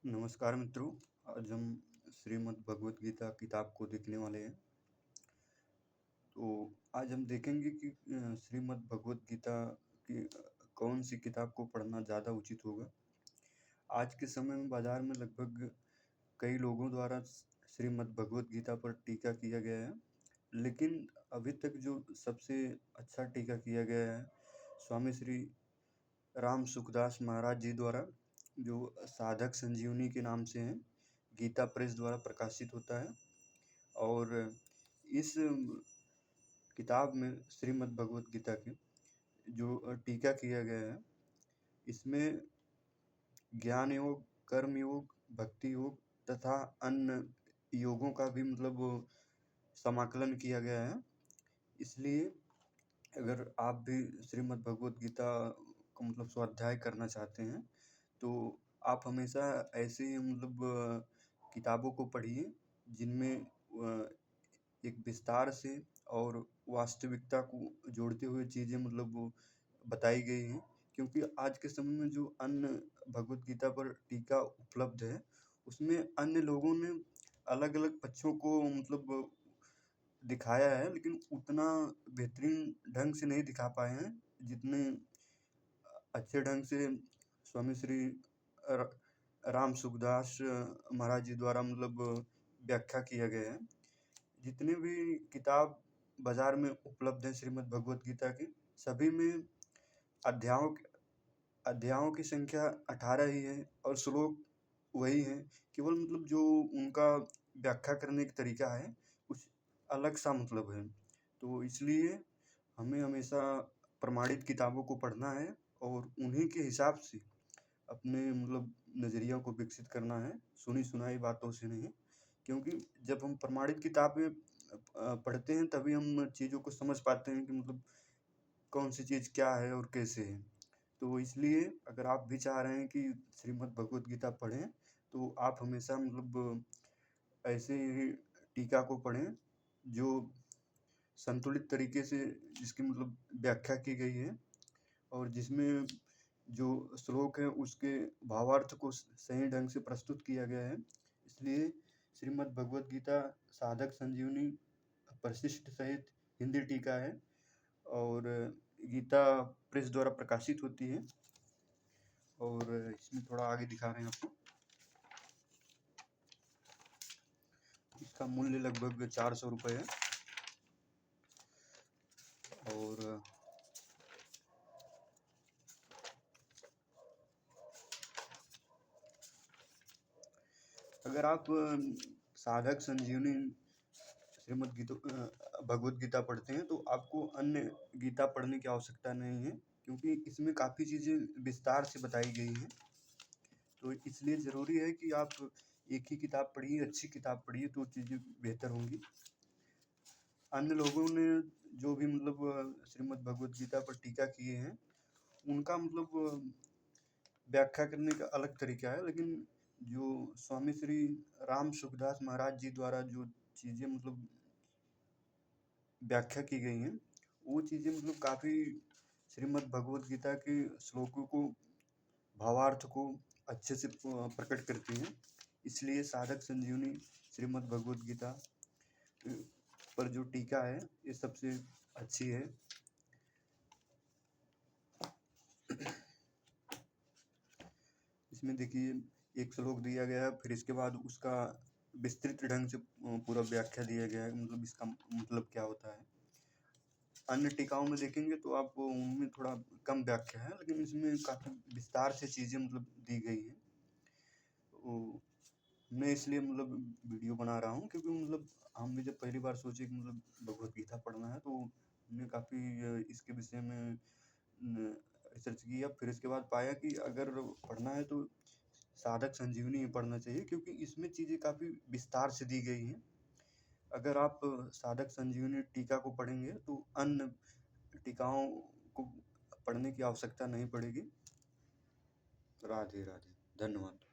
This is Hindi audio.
नमस्कार मित्रों। आज हम श्रीमद् भगवत गीता किताब को देखने वाले हैं। तो आज हम देखेंगे कि श्रीमद् भगवत गीता की कौन सी किताब को पढ़ना ज़्यादा उचित होगा। आज के समय में बाजार में लगभग कई लोगों द्वारा श्रीमद् भगवत गीता पर टीका किया गया है, लेकिन अभी तक जो सबसे अच्छा टीका किया गया है स्वामी श्री राम सुखदास महाराज जी द्वारा, जो साधक संजीवनी के नाम से है, गीता प्रेस द्वारा प्रकाशित होता है। और इस किताब में श्रीमद् भगवत गीता की जो टीका किया गया है, इसमें ज्ञान योग, कर्म योग, भक्ति योग तथा अन्य योगों का भी समाकलन किया गया है। इसलिए अगर आप भी श्रीमद् भगवत गीता को स्वाध्याय करना चाहते हैं तो आप हमेशा ऐसे किताबों को पढ़िए जिनमें एक विस्तार से और वास्तविकता को जोड़ते हुए चीज़ें वो बताई गई हैं। क्योंकि आज के समय में जो अन्य भगवत गीता पर टीका उपलब्ध है, उसमें अन्य लोगों ने अलग-अलग पक्षों को दिखाया है, लेकिन उतना बेहतरीन ढंग से नहीं दिखा पाए हैं जितने अच्छे ढंग से स्वामी श्री राम सुखदास महाराज जी द्वारा व्याख्या किया गया है। जितने भी किताब बाजार में उपलब्ध है श्रीमद् भगवत गीता की, सभी में अध्यायों की संख्या 18 ही है और श्लोक वही है। केवल जो उनका व्याख्या करने का तरीका है कुछ अलग सा है। तो इसलिए हमें हमेशा प्रमाणित किताबों को पढ़ना है और उन्हीं के हिसाब से अपने नज़रिया को विकसित करना है, सुनी सुनाई बातों से नहीं। क्योंकि जब हम प्रमाणित किताबें पढ़ते हैं तभी हम चीज़ों को समझ पाते हैं कि कौन सी चीज़ क्या है और कैसे है। तो इसलिए अगर आप भी चाह रहे हैं कि श्रीमद् भगवत गीता पढ़ें तो आप हमेशा ऐसे ही टीका को पढ़ें जो संतुलित तरीके से जिसकी व्याख्या की गई है और जिसमें जो श्लोक है उसके भावार्थ को सही ढंग से प्रस्तुत किया गया है। इसलिए श्रीमद् भगवत गीता साधक संजीवनी परिशिष्ट सहित हिंदी टीका है और गीता प्रेस द्वारा प्रकाशित होती है। और इसमें थोड़ा आगे दिखा रहे हैं आपको। इसका मूल्य लगभग 400 रुपये है। और अगर आप साधक संजीवनी श्रीमद् भगवत गीता पढ़ते हैं तो आपको अन्य गीता पढ़ने की आवश्यकता नहीं है, क्योंकि इसमें काफ़ी चीज़ें विस्तार से बताई गई हैं। तो इसलिए ज़रूरी है कि आप एक ही किताब पढ़िए, अच्छी किताब पढ़िए, तो चीज़ें बेहतर होंगी। अन्य लोगों ने जो भी श्रीमद् भगवत गीता पर टीका किए हैं, उनका व्याख्या करने का अलग तरीका है, लेकिन जो स्वामी श्री राम सुखदास महाराज जी द्वारा जो चीज़ें व्याख्या की गई हैं, वो चीज़ें काफ़ी श्रीमद् भगवत गीता के श्लोकों को, भावार्थ को अच्छे से प्रकट करती हैं। इसलिए साधक संजीवनी श्रीमद् भगवत गीता पर जो टीका है ये सबसे अच्छी है। इसमें देखिए एक श्लोक दिया गया है, फिर इसके बाद उसका विस्तृत ढंग से पूरा व्याख्या दिया गया है, इसका क्या होता है। अन्य टीकाओं में देखेंगे तो आपको उनमें थोड़ा कम व्याख्या है, लेकिन इसमें काफ़ी विस्तार से चीज़ें दी गई हैं। तो मैं इसलिए वीडियो बना रहा हूँ, क्योंकि हम भी जब पहली बार सोचे कि भगवत गीता पढ़ना है, तो हमने काफ़ी इसके विषय में रिसर्च किया। फिर इसके बाद पाया कि अगर पढ़ना है तो साधक संजीवनी ही पढ़ना चाहिए, क्योंकि इसमें चीज़ें काफ़ी विस्तार से दी गई हैं। अगर आप साधक संजीवनी टीका को पढ़ेंगे तो अन्य टीकाओं को पढ़ने की आवश्यकता नहीं पड़ेगी। राधे राधे, धन्यवाद।